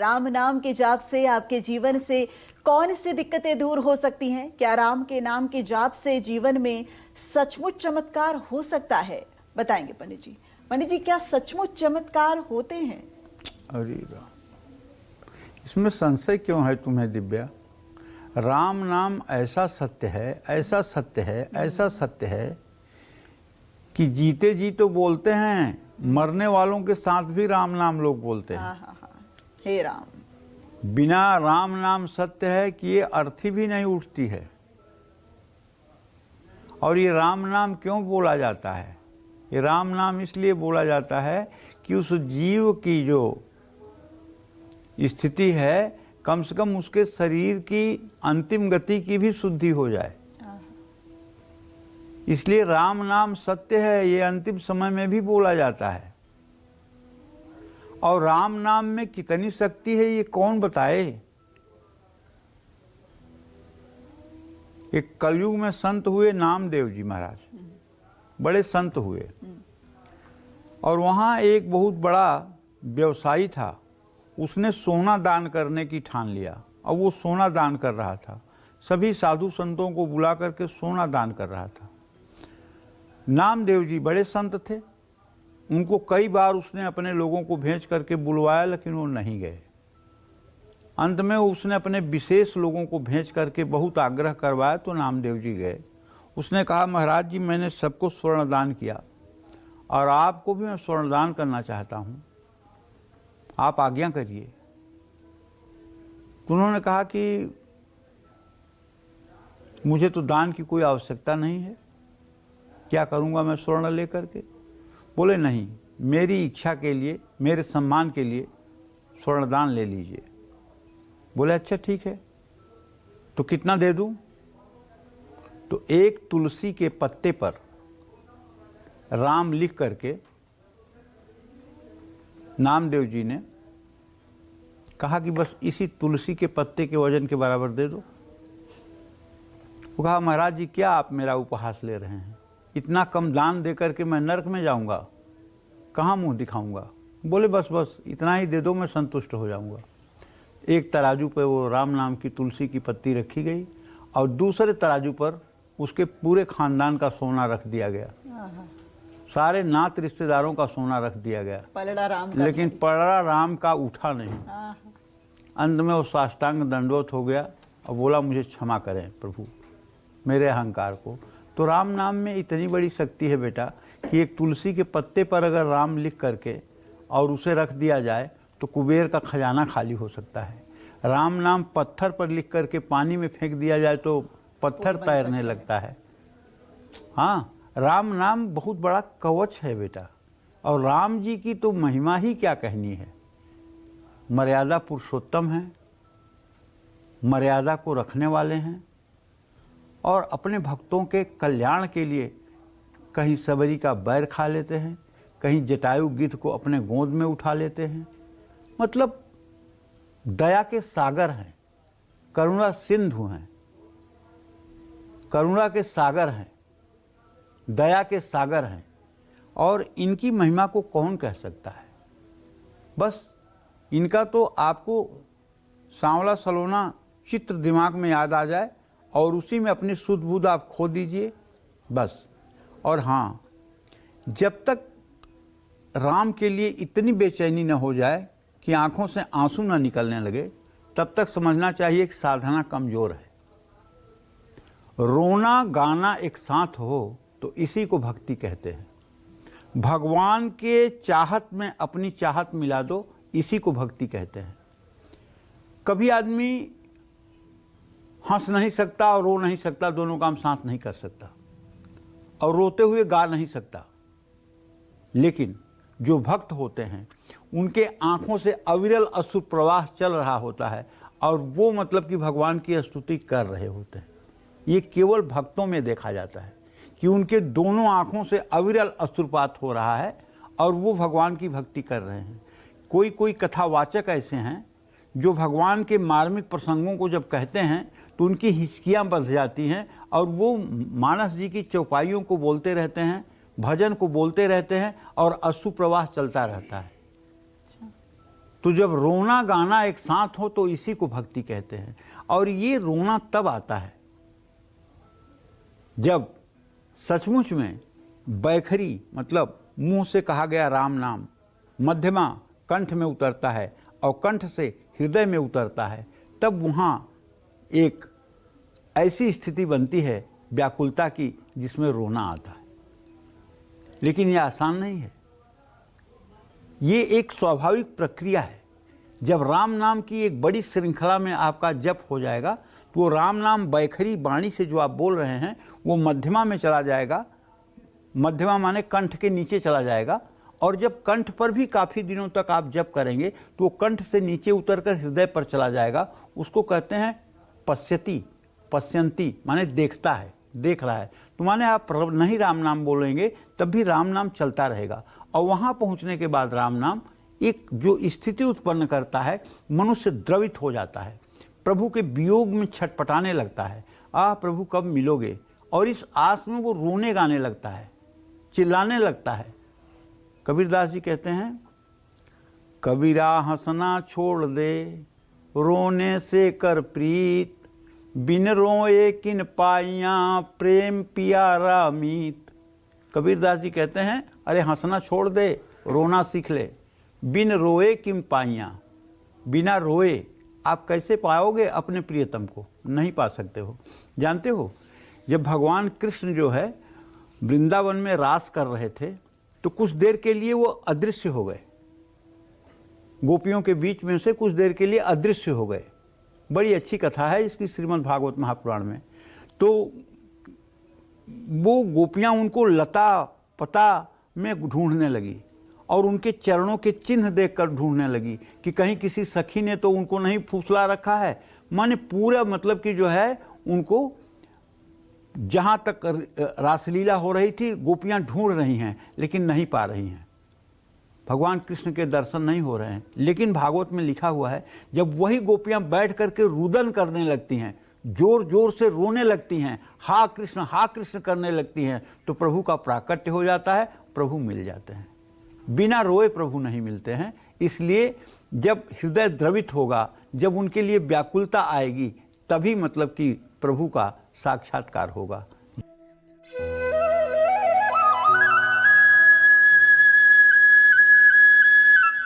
राम नाम के जाप से आपके जीवन से कौन सी दिक्कतें दूर हो सकती हैं? क्या राम के नाम के जाप से जीवन में सचमुच चमत्कार हो सकता है? बताएंगे पंडित जी। पंडित जी, क्या सचमुच चमत्कार होते हैं? अरे राम, इसमें संशय क्यों है तुम्हें दिव्या? राम नाम ऐसा सत्य है, ऐसा सत्य है, ऐसा सत्य है कि जीते जी तो बोलते हैं, मरने वालों के साथ भी राम नाम लोग बोलते हैं। हाँ। हे राम। बिना राम नाम सत्य है कि ये अर्थी भी नहीं उठती है। और ये राम नाम क्यों बोला जाता है? ये राम नाम इसलिए बोला जाता है कि उस जीव की जो स्थिति है, कम से कम उसके शरीर की अंतिम गति की भी शुद्धि हो जाए। इसलिए राम नाम सत्य है, ये अंतिम समय में भी बोला जाता है। और राम नाम में कितनी शक्ति है ये कौन बताए? एक कलयुग में संत हुए नामदेव जी महाराज, बड़े संत हुए। और वहाँ एक बहुत बड़ा व्यवसायी था, उसने सोना दान करने की ठान लिया। और वो सोना दान कर रहा था, सभी साधु संतों को बुला करके सोना दान कर रहा था। नामदेव जी बड़े संत थे, उनको कई बार उसने अपने लोगों को भेज करके बुलवाया, लेकिन वो नहीं गए। अंत में उसने अपने विशेष लोगों को भेज करके बहुत आग्रह करवाया, तो नामदेव जी गए। उसने कहा, महाराज जी, मैंने सबको स्वर्ण दान किया और आपको भी मैं स्वर्ण दान करना चाहता हूँ, आप आज्ञा करिए। तो उन्होंने कहा कि मुझे तो दान की कोई आवश्यकता नहीं है, क्या करूँगा मैं स्वर्ण लेकर के? बोले, नहीं, मेरी इच्छा के लिए, मेरे सम्मान के लिए स्वर्ण दान ले लीजिए। बोले, अच्छा ठीक है, तो कितना दे दूं? तो एक तुलसी के पत्ते पर राम लिख करके नामदेव जी ने कहा कि बस इसी तुलसी के पत्ते के वजन के बराबर दे दो। वो कहा, महाराज जी, क्या आप मेरा उपहास ले रहे हैं? इतना कम दान दे करके मैं नरक में जाऊंगा, कहाँ मुंह दिखाऊंगा? बोले, बस इतना ही दे दो, मैं संतुष्ट हो जाऊंगा। एक तराजू पर वो राम नाम की तुलसी की पत्ती रखी गई और दूसरे तराजू पर उसके पूरे खानदान का सोना रख दिया गया, सारे नात रिश्तेदारों का सोना रख दिया गया, पलड़ा राम का, लेकिन पलड़ा राम का उठा नहीं। अंत में वो साष्टांग दंडवत हो गया और बोला, मुझे क्षमा करें प्रभु, मेरे अहंकार को। तो राम नाम में इतनी बड़ी शक्ति है बेटा कि एक तुलसी के पत्ते पर अगर राम लिख करके और उसे रख दिया जाए तो कुबेर का खजाना खाली हो सकता है। राम नाम पत्थर पर लिख करके पानी में फेंक दिया जाए तो पत्थर तैरने लगता है। हाँ, राम नाम बहुत बड़ा कवच है बेटा। और राम जी की तो महिमा ही क्या कहनी है। मर्यादा पुरुषोत्तम है, मर्यादा को रखने वाले हैं और अपने भक्तों के कल्याण के लिए कहीं सबरी का बैर खा लेते हैं, कहीं जटायु गिद्ध को अपने गोद में उठा लेते हैं। मतलब दया के सागर हैं, करुणा सिंधु हैं, करुणा के सागर हैं, दया के सागर हैं। और इनकी महिमा को कौन कह सकता है? बस इनका तो आपको सांवला सलोना चित्र दिमाग में याद आ जाए और उसी में अपनी सुध बुध आप खो दीजिए, बस। और हाँ, जब तक राम के लिए इतनी बेचैनी न हो जाए कि आंखों से आंसू न निकलने लगे, तब तक समझना चाहिए कि साधना कमजोर है। रोना गाना एक साथ हो तो इसी को भक्ति कहते हैं। भगवान के चाहत में अपनी चाहत मिला दो, इसी को भक्ति कहते हैं। कभी आदमी हंस नहीं सकता और रो नहीं सकता, दोनों काम साथ नहीं कर सकता, और रोते हुए गा नहीं सकता। लेकिन जो भक्त होते हैं उनके आंखों से अविरल अश्रु प्रवाह चल रहा होता है और वो मतलब कि भगवान की स्तुति कर रहे होते हैं। ये केवल भक्तों में देखा जाता है कि उनके दोनों आंखों से अविरल अश्रुपात हो रहा है और वो भगवान की भक्ति कर रहे हैं। कोई कोई कथावाचक ऐसे हैं जो भगवान के मार्मिक प्रसंगों को जब कहते हैं तो उनकी हिचकियाँ बंध जाती हैं और वो मानस जी की चौपाइयों को बोलते रहते हैं, भजन को बोलते रहते हैं और अश्रु प्रवाह चलता रहता है। तो जब रोना गाना एक साथ हो तो इसी को भक्ति कहते हैं। और ये रोना तब आता है जब सचमुच में बैखरी मतलब मुंह से कहा गया राम नाम मध्यमा कंठ में उतरता है और कंठ से हृदय में उतरता है, तब वहाँ एक ऐसी स्थिति बनती है व्याकुलता की जिसमें रोना आता है। लेकिन ये आसान नहीं है, ये एक स्वाभाविक प्रक्रिया है। जब राम नाम की एक बड़ी श्रृंखला में आपका जप हो जाएगा तो वो राम नाम बैखरी वाणी से जो आप बोल रहे हैं वो मध्यमा में चला जाएगा। मध्यमा माने कंठ के नीचे चला जाएगा, और जब कंठ पर भी काफ़ी दिनों तक आप जप करेंगे तो वो कंठ से नीचे उतरकर हृदय पर चला जाएगा। उसको कहते हैं पश्यति, पश्यंती माने देखता है, देख रहा है। तो माने आप नहीं राम नाम बोलेंगे तब भी राम नाम चलता रहेगा, और वहाँ पहुँचने के बाद राम नाम एक जो स्थिति उत्पन्न करता है, मनुष्य द्रवित हो जाता है, प्रभु के वियोग में छटपटाने लगता है, प्रभु कब मिलोगे, और इस आस में वो रोने गाने लगता है, चिल्लाने लगता है। कबीरदास जी कहते हैं, कबीरा हंसना छोड़ दे, रोने से कर प्रीत, बिन रोए किन पाइयाँ, प्रेम पियारा मीत। कबीरदास जी कहते हैं, अरे हंसना छोड़ दे, रोना सीख ले। बिन रोए किन पाइयाँ, बिना रोए आप कैसे पाओगे अपने प्रियतम को, नहीं पा सकते हो। जानते हो, जब भगवान कृष्ण जो है वृंदावन में रास कर रहे थे तो कुछ देर के लिए वो अदृश्य हो गए, गोपियों के बीच में से कुछ देर के लिए अदृश्य हो गए। बड़ी अच्छी कथा है इसकी श्रीमद् भागवत महापुराण में। तो वो गोपियाँ उनको लता पता में ढूंढने लगी और उनके चरणों के चिन्ह देखकर ढूंढने लगी कि कहीं किसी सखी ने तो उनको नहीं फुसला रखा है। माने पूरा मतलब कि जो है उनको जहाँ तक रासलीला हो रही थी गोपियाँ ढूंढ रही हैं लेकिन नहीं पा रही हैं, भगवान कृष्ण के दर्शन नहीं हो रहे हैं। लेकिन भागवत में लिखा हुआ है, जब वही गोपियाँ बैठ करके रुदन करने लगती हैं, जोर जोर से रोने लगती हैं, हा कृष्ण करने लगती हैं, तो प्रभु का प्राकट्य हो जाता है, प्रभु मिल जाते हैं। बिना रोए प्रभु नहीं मिलते हैं। इसलिए जब हृदय द्रवित होगा, जब उनके लिए व्याकुलता आएगी, तभी मतलब कि प्रभु का साक्षात्कार होगा।